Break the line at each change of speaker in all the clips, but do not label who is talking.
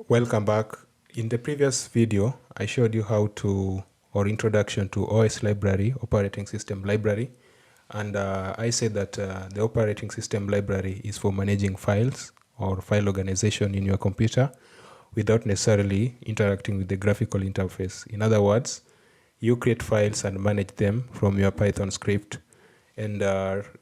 Welcome back. In the previous video, I showed you how to, or introduction to OS library, operating system library. And I said that the operating system library is for managing files or file organization in your computer without necessarily interacting with the graphical interface. In other words, you create files and manage them from your Python script. And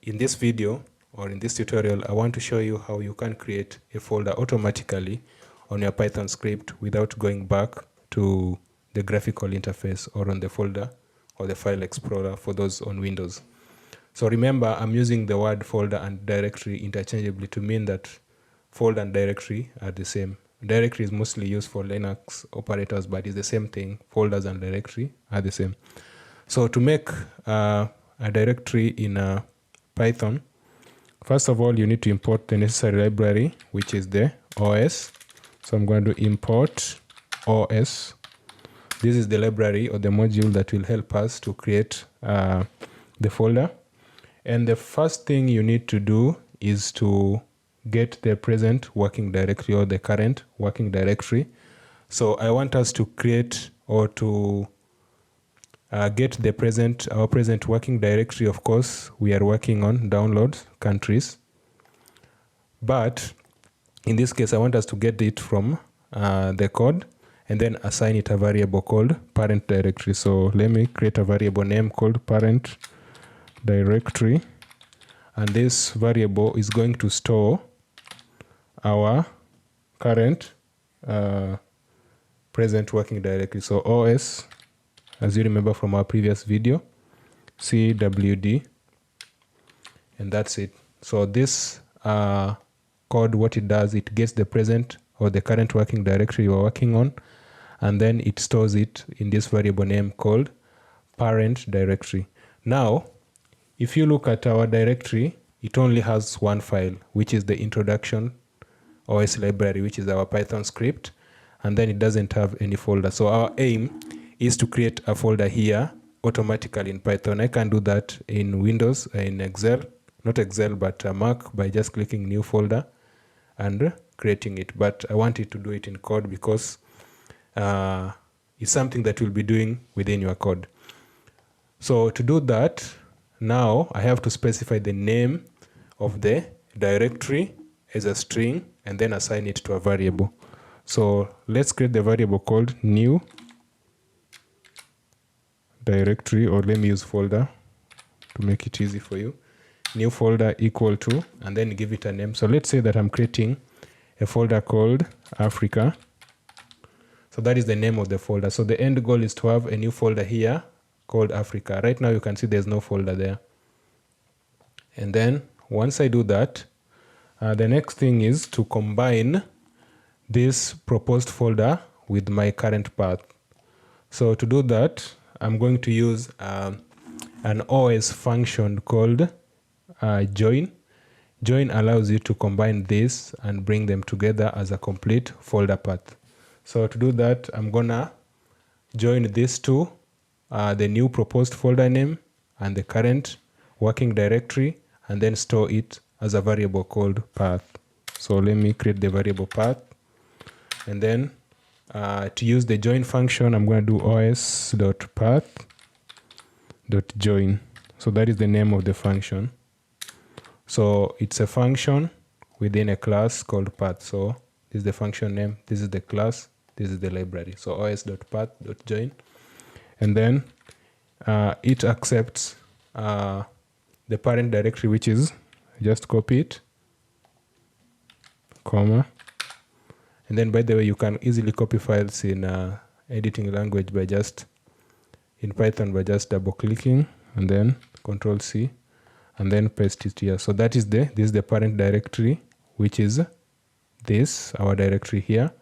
in this video, or in this tutorial, I want to show you how you can create a folder automatically on your Python script without going back to the graphical interface or on the folder or the file explorer for those on Windows. So remember, I'm using the word folder and directory interchangeably to mean that folder and directory are the same. Directory is mostly used for Linux operators, but it's the same thing. Folders and directory are the same. So to make a directory in Python, first of all, you need to import the necessary library, which is the OS. So I'm going to import OS. This is the library or the module that will help us to create the folder. And the first thing you need to do is to get the present working directory or the current working directory. So I want us to create or to get the our present working directory. Of course, we are working on downloads countries, but in this case, I want us to get it from the code and then assign it a variable called parent directory. So let me create a variable name called parent directory, and this variable is going to store our current present working directory. So OS, as you remember from our previous video, cwd, and that's it. So this code, what it does, it gets the present or the current working directory you are working on, and then it stores it in this variable name called parent directory. Now, if you look at our directory, it only has one file, which is the introduction OS library, which is our Python script, and then it doesn't have any folder. So our aim is to create a folder here automatically in Python. I can do that in Windows, in Excel, not Excel, but Mac, by just clicking new folder and creating it. But I want it to do it in code because it's something that you'll be doing within your code. So to do that, now I have to specify the name of the directory as a string and then assign it to a variable. So let's create the variable called new directory, or let me use folder to make it easy for you. New folder equal to, and then give it a name. So let's say that I'm creating a folder called Africa. So that is the name of the folder. So the end goal is to have a new folder here called Africa. Right now you can see there's no folder there. And then once I do that, the next thing is to combine this proposed folder with my current path. So to do that, I'm going to use an OS function called join. Join allows you to combine this and bring them together as a complete folder path. So to do that, I'm gonna join these two, the new proposed folder name and the current working directory, and then store it as a variable called path. So let me create the variable path, and then to use the join function, I'm going to do os.path.join. So that is the name of the function. So it's a function within a class called path. So this is the function name, this is the class, this is the library. So os.path.join. And then it accepts the parent directory, which is, just copy it, comma. And then, by the way, you can easily copy files in editing language by just, in Python, by just double clicking and then Control C and then paste it here. So that is this is the parent directory, which is this, our directory here.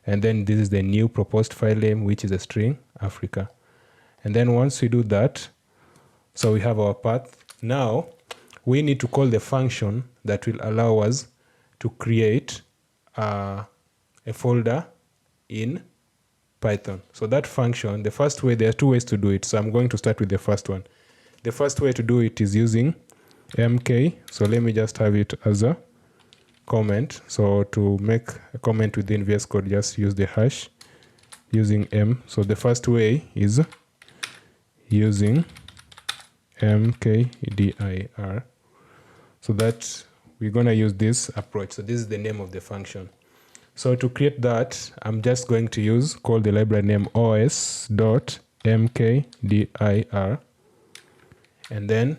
And then this is the new proposed file name, which is a string, Africa. And then once we do that, so we have our path. Now we need to call the function that will allow us to create a folder in Python. So that function, the first way, there are two ways to do it. So I'm going to start with the first one. The first way to do it is using mk. So let me just have it as a comment. So to make a comment within VS Code, just use the hash using M. So the first way is using mkdir. So that we're going to use this approach. So this is the name of the function. So to create that, I'm just going to call the library name os.mkdir. And then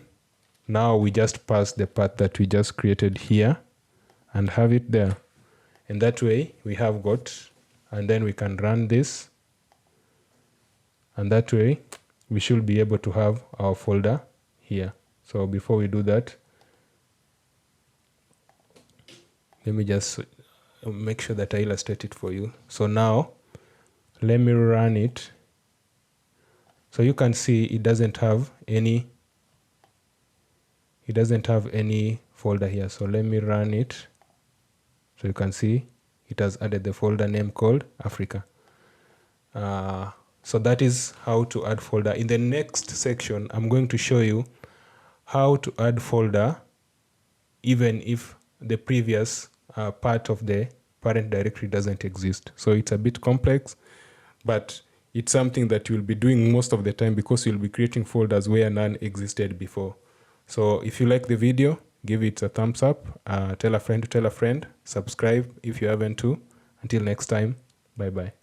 now we just pass the path that we just created here and have it there. And that way we have got, and then we can run this. And that way we should be able to have our folder here. So before we do that, let me just make sure that I illustrate it for you. So now let me run it. So you can see it doesn't have any folder here. So let me run it. So you can see it has added the folder name called Africa. So that is how to add folder. In the next section, I'm going to show you how to add folder even if the previous part of the parent directory doesn't exist. So it's a bit complex, but it's something that you'll be doing most of the time because you'll be creating folders where none existed before. So if you like the video, give it a thumbs up, tell a friend to tell a friend, subscribe if you haven't too. Until next time, bye bye.